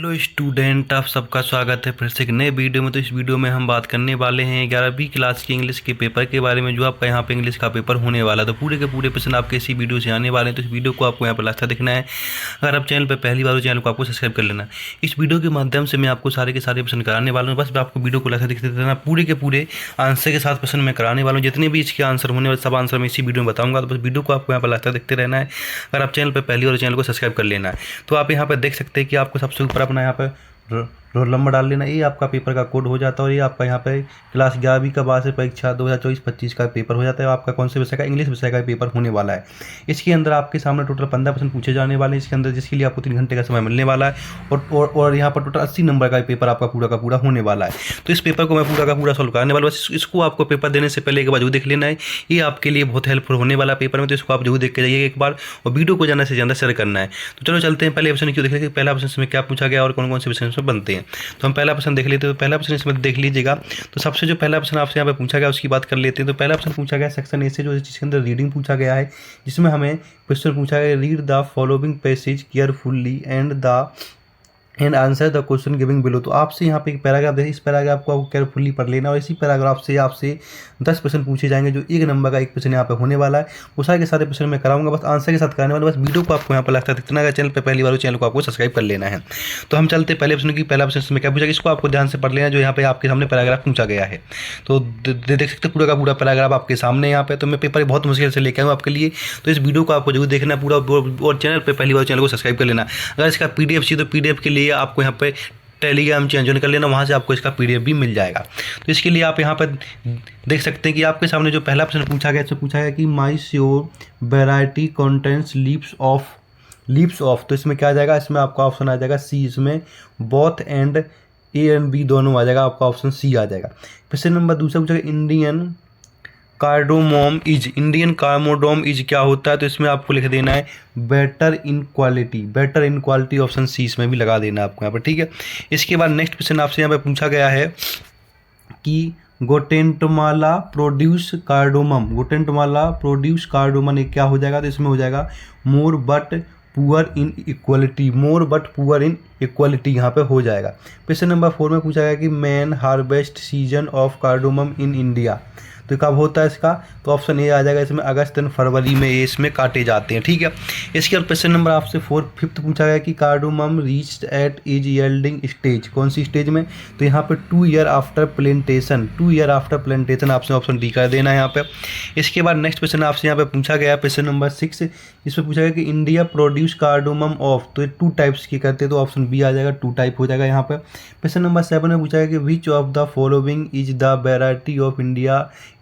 Hello student, आप सबका स्वागत है फिर से एक नए वीडियो में। तो इस वीडियो में हम बात करने वाले हैं 11वीं क्लास की इंग्लिश के पेपर के बारे में, जो आपका यहाँ पे इंग्लिश का पेपर होने वाला है। तो पूरे के पूरे प्रश्न आपके इसी वीडियो से आने वाले हैं। तो इस वीडियो को आपको यहाँ पर लास्ट तक देखना है। अगर आप चैनल पर पहली बार हो, चैनल को आपको सब्सक्राइब कर लेना है। इस वीडियो के माध्यम से मैं आपको सारे के सारे प्रश्न कराने वाला हूँ। बस आपको वीडियो को लास्ट तक देखते रहना। पूरे के पूरे आंसर के साथ प्रश्न मैं कराने वाला हूँ। जितने भी इसके आंसर होने वाले सब आंसर मैं इसी वीडियो में बताऊँगा। तो बस वीडियो को आपको यहाँ पर लास्ट तक देखते रहना है। अगर आप चैनल पर पहली बार, चैनल को सब्सक्राइब कर लेना है। तो आप यहाँ पर देख सकते हैं कि आपको सबसे ऊपर अपना यहाँ पर रोल नंबर डाल लेना। ये आपका पेपर का कोड हो जाता है। और ये आपका यहाँ पे क्लास 11वीं का वार्षिक परीक्षा 2024-25 का पेपर हो जाता है। आपका कौन से विषय का? इंग्लिश विषय का पेपर होने वाला है। इसके अंदर आपके सामने टोटल 15 प्रश्न पूछे जाने वाले हैं इसके अंदर, जिसके लिए आपको 3 घंटे का समय मिलने वाला है। और यहाँ पर टोटल 80 नंबर का पेपर आपका पूरा का पूरा होने वाला है। तो इस पेपर को मैं पूरा का पूरा सॉल्व कराने वाला हूँ। बस इसको आपको पेपर देने से पहले एक बार जरूर देख लेना है। ये आपके लिए बहुत हेल्पफुल होने वाला पेपर में। तो इसको आप जरूर देख के जाइए एक बार, और वीडियो को ज़्यादा से ज़्यादा शेयर करना है। तो चलो चलते हैं पहले ऑप्शन क्यों देख लेते हैं। पहला ऑप्शन में क्या पूछा गया और कौन कौन से विषय बनते हैं। तो हम पहला ऑप्शन देख लेते हैं। तो पहला ऑप्शन इसमें देख लीजिएगा। तो सबसे जो पहला ऑप्शन आपसे यहाँ पे पूछा गया उसकी बात कर लेते हैं। तो पहला ऑप्शन पूछा गया सेक्शन ए से, जो जिसके अंदर रीडिंग पूछा गया है, जिसमें हमें क्वेश्चन पूछा गया read the following passage carefully and answer the question giving below. तो आपसे यहाँ पे एक पैराग्राफ देखिए। इस पैराग्राफ को आपको केयरफुली पढ़ लेना, और इसी पैराग्राफ से आपसे 10 प्रश्न पूछे जाएंगे, जो 1 नंबर का एक प्रश्न यहाँ पे होने वाला है। वो सारे के सारे प्रश्न मैं कराऊंगा, बस आंसर के साथ कराने वाला। बस वीडियो को आपको यहाँ पर लगता है इतना का चैनल पर पहली बार, चैनल को आपको सब्सक्राइब कर लेना है। तो हम चलते पहले प्रश्न की। पहला प्रश्न में क्या पूछा गया, इसको आपको ध्यान से पढ़ लेना, जो यहाँ पे आपके सामने पैराग्राफ पूछा गया है। तो देख सकते पूरा का पूरा पैराग्राफ आपके सामने यहाँ पे। तो मैं पेपर बहुत मुश्किल से लेकर आऊँ आपके लिए। तो इस वीडियो को आपको जरूर देखना पूरा, और चैनल पर पहली बार चैनल को सब्सक्राइब कर लेना। अगर इसका PDF चाहिए तो PDF के लिए आपको यहाँ पे टेलीग्राम चैनल ज्वाइन कर लेना, वहाँ से आपको इसका PDF भी मिल जाएगा। तो इसके लिए आप यहाँ पर देख सकते हैं कि आपके सामने जो पहला प्रश्न पूछा गया, इसमें पूछा गया कि my sure variety contents leaves off. तो इसमें क्या आ जाएगा, इसमें आपका ऑप्शन आ जाएगा सी। इसमें both and A and B दोनों आ जाएगा, आपका ऑप्शन सी आ जाएगा। प्रश्न नंबर दूसरा पूछा गया इंडियन कार्मोडोम इज क्या होता है। तो इसमें आपको लिख देना है better in quality, option C इसमें भी लगा देना आपको यहाँ पर, ठीक है। इसके बाद नेक्स्ट क्वेश्चन आपसे यहाँ पे पूछा गया है कि गोटेंटमाला प्रोड्यूस कार्डोमम ये क्या हो जाएगा। तो इसमें हो जाएगा more but poor in equality यहाँ पे हो जाएगा। क्वेश्चन नंबर 4 में पूछा गया कि man harvest season of cardamom in India. तो कब होता है इसका? तो ऑप्शन ए आ जाएगा, इसमें अगस्त एंड फरवरी में ये इसमें काटे जाते हैं, ठीक है। इसके बाद क्वेश्चन नंबर आपसे 5th पूछा गया कि cardamom reached eight is yielding stage, कौन सी स्टेज में। तो यहाँ पे 2 ईयर आफ्टर प्लांटेशन आपसे ऑप्शन डी कर देना है यहाँ पे। इसके बाद नेक्स्ट क्वेश्चन आपसे यहाँ पे पूछा गया क्वेश्चन नंबर 6, इसमें पूछा गया कि इंडिया प्रोड्यूस कार्डोमम ऑफ। तो ये 2 टाइप्स की करते हैं, तो ऑप्शन बी आ जाएगा, 2 टाइप हो जाएगा यहाँ पे। क्वेश्चन नंबर 7 में पूछा गया कि which of the following is the variety of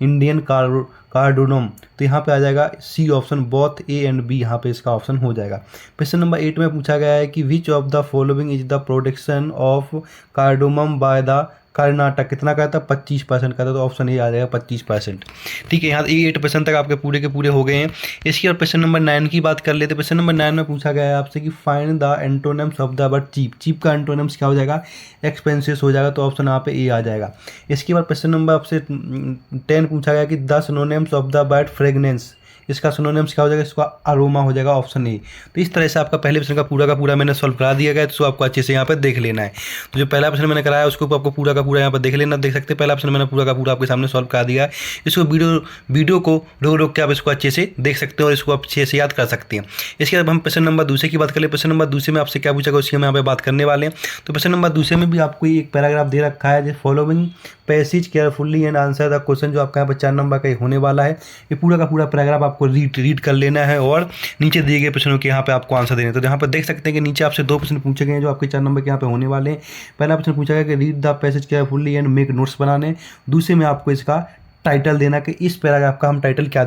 Indian cardamom. तो यहाँ पे आ जाएगा सी option, both A and B यहाँ पे इसका ऑप्शन हो जाएगा। क्वेश्चन नंबर 8 में पूछा गया है कि which of the following is the production of cardamom by the Karnataka. कितना कहता है? 25% कहता है, तो ऑप्शन ए आ जाएगा 25%, ठीक है। यहाँ 8% तक आपके पूरे के पूरे हो गए हैं। इसके बाद क्वेश्चन नंबर 9 की बात कर लेते हैं। क्वेश्चन नंबर 9 में पूछा गया है आपसे कि find the antonyms of the word cheap का एंटोनिम्स क्या हो जाएगा? एक्सपेंसिव हो जाएगा, तो ऑप्शन यहाँ पे ए आ जाएगा। इसके बाद क्वेश्चन नंबर आपसे 10 पूछा गया कि the synonyms of the word fragrance, इसका सिनोनिम्स क्या हो जाएगा? इसका अरोमा हो जाएगा, ऑप्शन ए। तो इस तरह से आपका पहले प्रश्न का पूरा मैंने सॉल्व करा दिया गया, तो आपको अच्छे से यहाँ पे देख लेना है। तो जो पहला प्रश्न मैंने कराया उसको आपको पूरा का पूरा यहाँ पर देख लेना। देख सकते हैं पहला प्रश्न मैंने पूरा का पूरा आपके सामने सॉल्व करा दिया है। इसको वीडियो को रोक के आप इसको अच्छे से देख सकते हैं और इसको आप अच्छे से याद कर सकते हैं। इसके बाद हम प्रश्न नंबर दूसरे की बात कर ले। प्रश्न नंबर दूसरे में आपसे क्या पूछा गया उसकी हम यहाँ पे बात करने वाले हैं। तो प्रश्न नंबर दूसरे में भी आपको एक पैराग्राफ दे रखा है, following passage carefully and answer the question, जो आपका यहाँ पर 4 नंबर का होने वाला है। ये पूरा का पूरा पैराग्राफ आपको रीड कर लेना है, और नीचे दिए गए प्रश्नों के यहाँ पे आपको आंसर देने। तो यहाँ पर देख सकते हैं कि नीचे आपसे 2 प्रश्न पूछे गए हैं, जो आपके 4 नंबर के यहाँ पे होने वाले हैं। पहला प्रश्न पूछा गया कि read the passage carefully and make notes बनाने। दूसरे में आपको इसका टाइटल देना कि इस पैराग्राफ का हम टाइटल क्या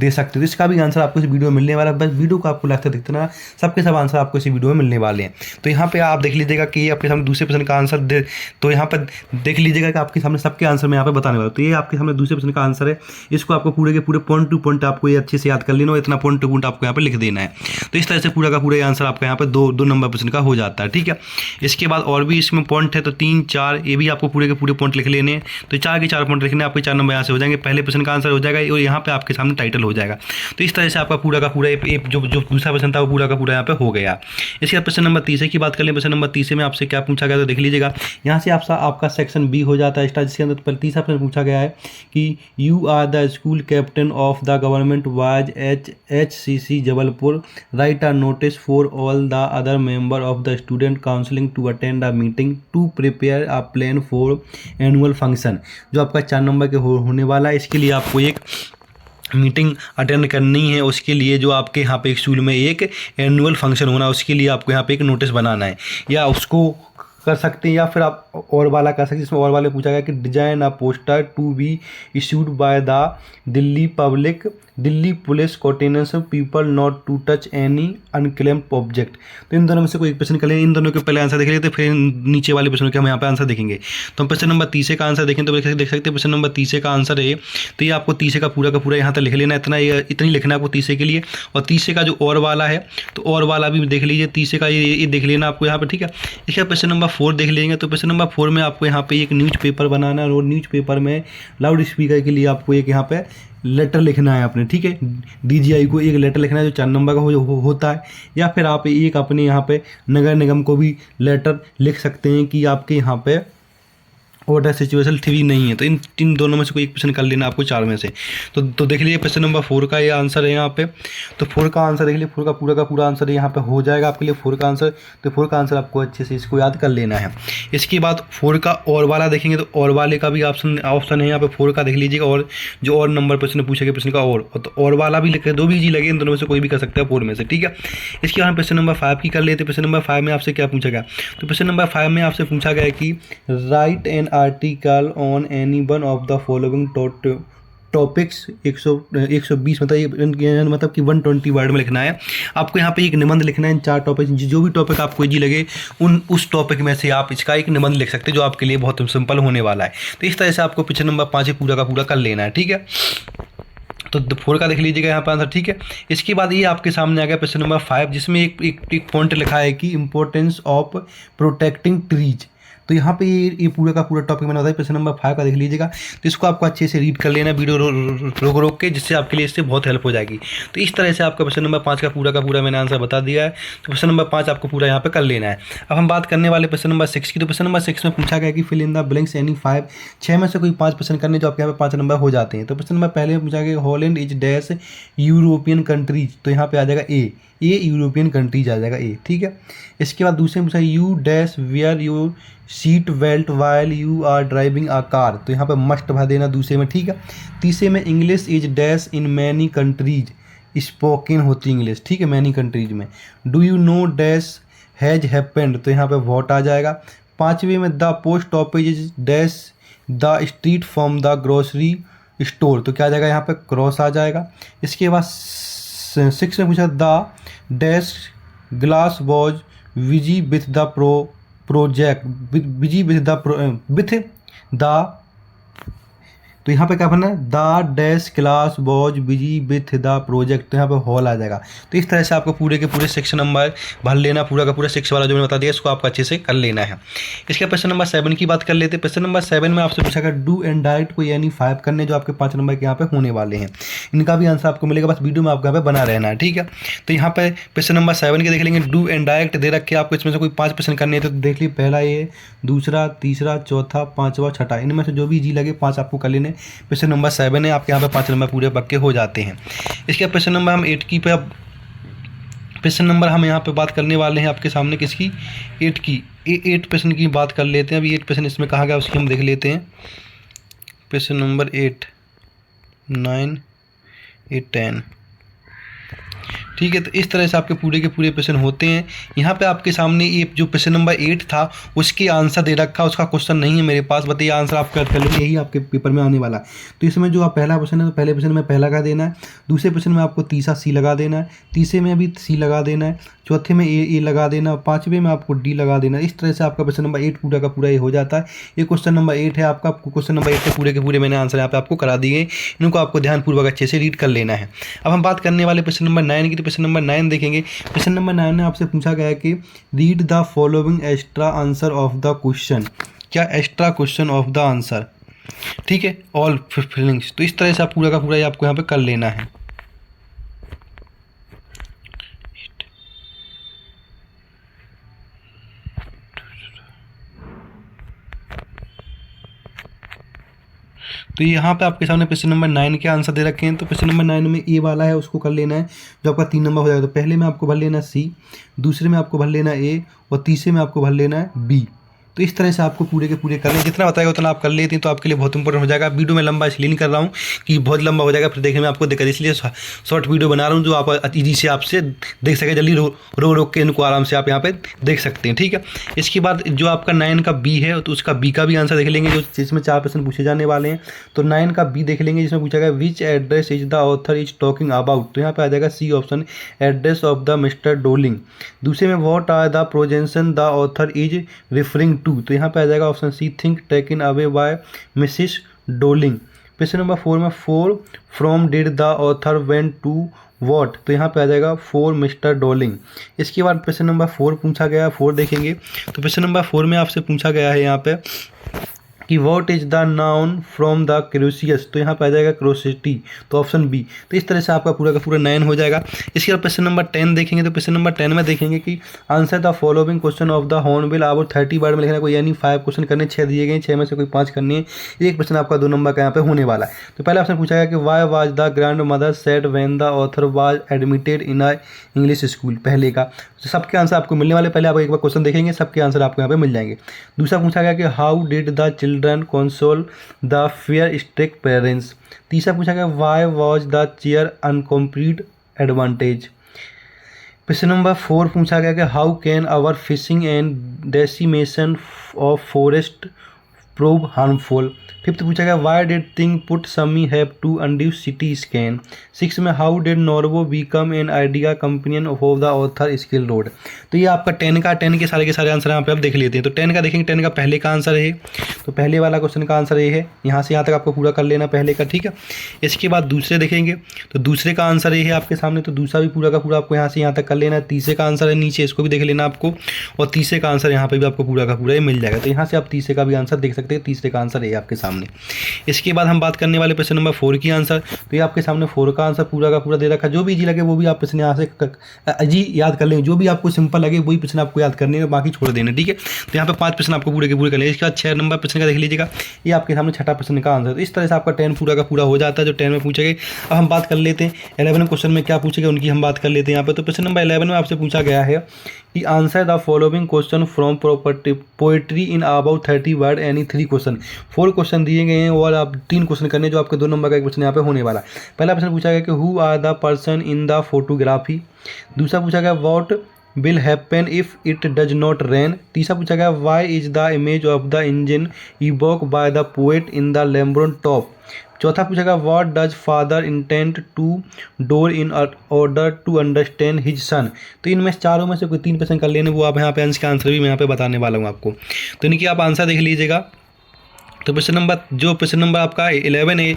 दे सकते हो। इसका भी आंसर आपको इस वीडियो में मिलने वाला है। बस वीडियो को आपको लगता दिखता ना, सबके सब आंसर आपको इसी वीडियो में मिलने वाले हैं। तो यहाँ पे आप देख लीजिएगा कि ये आपके सामने दूसरे प्रश्न का आंसर तो यहाँ पर देख लीजिएगा कि आपके सामने सबके आंसर मैं यहाँ पे बताने वाला हूँ। तो ये आपके सामने दूसरे प्रश्न का आंसर है। इसको आपको पूरे के पूरे पॉइंट टू पॉइंट आपको ये अच्छे से याद कर लेना, और इतना पॉइंट टू पॉइंट आपको यहाँ पर लिख देना है। तो इस तरह से पूरा का पूरा आंसर आपका यहाँ पर 2 नंबर प्रश्न का हो जाता है, ठीक है। इसके बाद और भी इसमें पॉइंट है, तो 3, 4 ये भी आपको पूरे के पूरे पॉइंट लिख लेने हैं। तो 4 के 4 पॉइंट पॉइंट लिखने आपके 4 नंबर यहाँ से हो जाएंगे। पहले प्रश्न का आंसर हो जाएगा और यहाँ पे आपके सामने टाइटल हो जाएगा। तो इस तरह से आपका पूरा का पूरा जो दूसरा प्रश्न था वो पूरा का पूरा यहाँ पे हो गया। इसके बाद प्रश्न नंबर 30 की बात कर लें। प्रश्न नंबर 30 में आपसे क्या पूछा गया तो देख लीजिएगा। यहाँ से आपका सेक्शन बी हो जाता है स्टार्ट, जिसके अंदर तीसरा प्रश्न पूछा गया है कि you are the school captain of the government was HCC Jabalpur, write a notice for all the other member of the student counselling to attend a meeting to prepare a plan for annual function. जो आपका 4 number के होने वाला है, इसके लिए आपको एक मीटिंग अटेंड करनी है। उसके लिए जो आपके यहाँ पे एक स्कूल में एक एनुअल फंक्शन होना है, उसके लिए आपको यहाँ पे एक नोटिस बनाना है, या उसको कर सकते हैं या फिर आप और वाला कर सकते हैं। इसमें और वाले पूछा गया कि design a poster to be issued by the Delhi police coordination people not to touch any unclaimed object. तो इन दोनों में से कोई एक प्रश्न कर लें। इन दोनों के पहले आंसर देख लेते, फिर नीचे वाले प्रश्नों के हम यहाँ पे आंसर देखेंगे। तो हम प्रश्न नंबर 30 का आंसर देखें तो देख सकते हैं प्रश्न नंबर 30 का आंसर है। तो ये आपको 30 का पूरा यहाँ तक लिख लेना, इतनी लिखना है आपको 30 के लिए। और 30 का जो और वाला है तो और वाला भी देख लीजिए, 30 का ये देख लेना आपको यहाँ पे, ठीक है। इसके बाद प्रश्न नंबर 4 देख लेंगे। तो प्रश्न नंबर 4 में आपको यहाँ पे एक न्यूज़पेपर बनाना है और न्यूज़पेपर में लाउड स्पीकर के लिए आपको एक यहाँ पे लेटर लिखना है आपने, ठीक है। DGI को एक लेटर लिखना है जो 4 नंबर का होता है, या फिर आप एक अपने यहाँ पे नगर निगम को भी लेटर लिख सकते हैं कि आपके यहाँ पे ऑर्डर सिचुएशन 3 नहीं है। तो इन दोनों में से कोई एक प्रश्न कर लेना आपको 4 में से। तो देख लीजिए प्रश्न नंबर 4 का ये आंसर है यहाँ पे। तो 4 का आंसर देख लीजिए, 4 का पूरा आंसर यहाँ पे हो जाएगा आपके लिए 4 का आंसर। तो 4 का आंसर आपको अच्छे से इसको याद कर लेना है। इसके बाद 4 का और वाला देखेंगे तो और वाले का भी ऑप्शन है यहाँ पे 4 का देख लीजिएगा। और जो और नंबर प्रश्न पूछे गए प्रश्न का और वाला भी लिखे, 2 भी जी लगे, इन दोनों में से कोई भी कर सकता है 4 में से, ठीक है। इसके बाद हम प्रश्न नंबर 5 की कर लेते। प्रश्न नंबर 5 में आपसे क्या पूछा गया। तो प्रश्न नंबर 5 में आपसे पूछा गया कि right an article on any one of the following topics. 120 मतलब कि 120 वर्ड में लिखना है आपको। यहाँ पे एक निबंध लिखना है 4 टॉपिक, जो भी टॉपिक आपको इजी लगे उस टॉपिक में से आप इसका एक निबंध लिख सकते हैं, जो आपके लिए बहुत सिंपल होने वाला है। तो इस तरह से आपको प्रश्न नंबर 5 पूरा का पूरा कर लेना है, ठीक है। तो 4 का देख लीजिएगा यहाँ पर आंसर, ठीक है। इसके बाद ये आपके सामने आ गया प्रश्न नंबर 5, जिसमें एक पॉइंट लिखा है कि इंपॉर्टेंस ऑफ प्रोटेक्टिंग ट्रीज। तो यहाँ पे ये पूरा का पूरा टॉपिक मैंने बताया। प्रश्न नंबर 5 का देख लीजिएगा। तो इसको आपको अच्छे से रीड कर लेना वीडियो रोक के, जिससे आपके लिए इससे बहुत हेल्प हो जाएगी। तो इस तरह से आपका प्रश्न नंबर 5 का पूरा मैंने आंसर बता दिया है। तो प्रश्न नंबर 5 आपको पूरा यहाँ पे कर लेना है। अब हम बात करने वाले प्रश्न नंबर 6 की। तो प्रश्न नंबर 6 में पूछा गया कि fill in the blanks any 6 में से कोई 5 प्रश्न करने, जो आपके यहाँ पे 5 नंबर हो जाते हैं। तो प्रश्न नंबर पहले पूछा गया Holland is dash European countries. तो यहाँ पे आ जाएगा ए यूरोपियन कंट्रीज आ जाएगा ए, ठीक है। इसके बाद दूसरे में पूछा you dash wear your seat belt while you are driving a car. तो यहाँ पे मस्ट भर देना दूसरे में, ठीक है। तीसरे में English is dash in many countries spoken होती इंग्लिश, ठीक है, मैनी कंट्रीज में। Do you know dash has happened. तो यहाँ पे वॉट आ जाएगा। 5वें में the post office is dash the street from the grocery store. तो क्या आ जाएगा यहाँ पे क्रॉस आ जाएगा। इसके बाद 6 में पूछा the dash glass was busy with the project busy with the तो यहाँ पे क्या बनना है the dash class was busy with the project. तो यहाँ पे हॉल आ जाएगा। तो इस तरह से आपको पूरे के पूरे सेक्शन नंबर भर लेना, पूरा का पूरा 6 वाला जो मैंने बता दिया इसको आपको अच्छे से कर लेना है। इसके प्रश्न नंबर 7 की बात कर लेते हैं। प्रश्न नंबर 7 में आपसे पूछा गया डू एंड डायरेक्ट कोई यानी 5 करने, जो आपके 5 नंबर के यहाँ पे होने वाले हैं। इनका भी आंसर आपको मिलेगा, बस वीडियो में आपको यहाँ पे बना रहना है, ठीक है। तो यहाँ पे प्रश्न नंबर 7 के देख लेंगे। डू एंड डायरेक्ट दे रखे आपको, इसमें से कोई 5 प्रश्न करने हैं। तो देख लीजिए पहला ये, दूसरा, तीसरा, चौथा, 5वां, 6ठा, इनमें से जो भी इजी लगे 5 आपको कर लेने। प्रश्न नंबर 7 है आपके यहाँ पे 5 नंबर पूरे पक्के हो जाते हैं। इसके प्रश्न नंबर हम 8 की पे प्रश्न नंबर हम यहाँ पे बात करने वाले हैं आपके सामने किसकी 8 की। 8 प्रश्न की बात कर लेते हैं। अभी 8 प्रश्न इसमें कहा गया उसकी हम देख लेते हैं। प्रश्न नंबर 8, 9, 8, 10, ठीक है। तो इस तरह से आपके पूरे के पूरे प्रश्न होते हैं। यहाँ पे आपके सामने ये जो प्रश्न नंबर 8 था उसके आंसर दे रखा, उसका क्वेश्चन नहीं है मेरे पास, बताइए आंसर आप कर लेंगे, यही आपके पेपर में आने वाला है। तो इसमें जो आप पहला प्रश्न है तो पहले प्रश्न में पहला का देना है, दूसरे प्रश्न में आपको तीसरा सी लगा देना है, तीसरे में भी सी लगा देना है, चौथे में ए लगा देना, 5वें में आपको डी लगा देना। इस तरह से आपका प्रश्न नंबर 8 पूरा का पूरा ये हो जाता है। ये क्वेश्चन नंबर 8 है आपका। क्वेश्चन नंबर 8 के पूरे मैंने आंसर यहाँ पे आपको करा दिए, इनको आपको ध्यानपूर्वक अच्छे से रीड कर लेना है। अब हम बात करने वाले प्रश्न नंबर 9 की। तो प्रश्न नंबर 9 देखेंगे। प्रश्न नंबर 9 में आपसे पूछा गया है कि read the following extra answer of the question. क्या extra question of the answer, ठीक है, ऑल फीलिंग्स। तो इस तरह से आप पूरा का पूरा ये आपको यहाँ पे कर लेना है। तो यहाँ पे आपके सामने क्वेश्चन नंबर 9 के आंसर दे रखे हैं। तो क्वेश्चन नंबर 9 में ए वाला है, उसको कर लेना है जो आपका 3 नंबर हो जाएगा। तो पहले में आपको भर लेना सी, दूसरे में आपको भर लेना ए, और तीसरे में आपको भर लेना है बी। तो इस तरह से आपको पूरे के पूरे करने, जितना बताएगा उतना आप कर लेते हैं तो आपके लिए बहुत इंपॉर्टेंट हो जाएगा। वीडियो में लंबा इसलिए नहीं कर रहा हूँ कि बहुत लंबा हो जाएगा, फिर देखने में आपको दिक्कत, इसलिए शॉर्ट वीडियो बना रहा हूँ जो आप ईजी से आपसे देख सके, जल्दी रोक के इनको आराम से आप यहाँ पे देख सकते हैं। ठीक है, इसके बाद जो आपका 9 का बी है तो उसका बी का भी आंसर देख लेंगे, जो जिसमें 4 प्रश्न पूछे जाने वाले हैं। तो 9 का बी देख लेंगे, जिसमें पूछा गया which address is the author is talking about. तो यहाँ पे आ जाएगा सी option, address of the mister Dowling. दूसरे में what are the possessions the author is referring to. तो यहाँ पे आ जाएगा option c, thing taken away by Mrs Dowling. Question number 4 में four from did the author went to what. तो यहाँ पे आ जाएगा फॉर मिस्टर डोलिंग। इसके बाद क्वेश्चन नंबर 4 पूछा गया, 4 देखेंगे। तो क्वेश्चन नंबर 4 में आपसे पूछा गया है यहाँ पे कि what is the noun from the gracious. तो यहाँ पे आ जाएगा क्रोसिटी, तो ऑप्शन बी। तो इस तरह से आपका पूरा का पूरा 9 हो जाएगा। इसके बाद क्वेश्चन नंबर 10 देखेंगे। तो क्वेश्चन नंबर 10 में देखेंगे कि answer the following question of the hornbill about 30 word में लिखना कोई, यानी 5 क्वेश्चन करने, 6 दिए गए, 6 में से कोई 5 करने हैं। एक क्वेश्चन आपका 2 नंबर का यहाँ पे होने वाला है। तो पहला ऑप्शन पूछा गया कि why was the grand mother said when the author was admitted in a English school. पहले का तो सबके आंसर आपको मिलने वाले, पहले आप एक बार क्वेश्चन देखेंगे, सबके आंसर आपको यहाँ पे मिल जाएंगे। दूसरा पूछा गया कि how did the children console the fair strick parents. तीसरा पूछा गया why was the chair incomplete advantage. Question number 4 पूछा गया कि how can our fishing and decimation of forest prove harmful. 5th पूछा गया why did thing put Sammy have to undues CT scan. 6 में how did Norvo become an idea companion of the author skill road. तो ये आपका 10 के सारे answer यहाँ पे आप देख लेते हैं। तो 10 का देखेंगे, 10 का पहले का आंसर है, तो पहले वाला क्वेश्चन का आंसर ये है, यहाँ से यहाँ तक आपको पूरा कर लेना पहले का। ठीक है, इसके बाद दूसरे देखेंगे, तो दूसरे का आंसर ये है आपके सामने, तो दूसरा भी पूरा का पूरा आपको यहाँ से यहाँ तक कर लेना है। तीसरे का आंसर है नीचे, इसको भी देख लेना आपको, और तीसरे का आंसर यहाँ पे भी आपको पूरा का पूरा ये मिल जाएगा। तो यहाँ से आप तीसरे का भी आंसर देख सकते हैं, तीसरे का आंसर है आपके सामने। इसके बाद हम बात करने वाले क्वेश्चन नंबर 4 की आंसर। तो ये आपके सामने 4 का आंसर पूरा का पूरा दे रखा है। जो भी इजी लगे वो भी आप प्रश्न यहाँ से जी याद कर लेंगे, जो भी आपको सिंपल लगे वही प्रश्न आपको याद करने हैं, बाकी छोड़ देना। ठीक है, तो यहाँ पे 5 प्रश्न आपको पूरे के पूरे कर लेंगे। इसके बाद 6 नंबर प्रश्न का देख लीजिएगा, ये आपके सामने 6ठा प्रश्न का आंसर। तो इस तरह से आपका 10 पूरा का पूरा हो जाता है, जो 10 में पूछेंगे। अब हम बात कर लेते हैं 11 क्वेश्चन में क्या पूछेगा उनकी हम बात कर लेते हैं यहाँ पे। तो प्रश्न नंबर 11 में आपसे पूछा गया है कि answer the following question from poetry in about 30 word any 3 question. 4 question दिए गए हैं और आप 3 क्वेश्चन करने, जो आपके 2 नंबर का एक क्वेश्चन यहाँ पे होने वाला है। पहला प्रश्न पूछा गया कि who are the person in the photography. दूसरा पूछा गया what will happen if it does not rain. तीसरा पूछा गया why is the image of the engine evoke by the poet in the lambron top. चौथा पूछेगा what does father intent to door in order to understand his son. तो इनमें चारों में से कोई 3 प्रश्न कर लेने, वो आप यहाँ पे इसका आंसर भी मैं यहाँ पे बताने वाला हूँ आपको। तो इनकी आप आंसर देख लीजिएगा। तो प्रश्न नंबर आपका 11 है,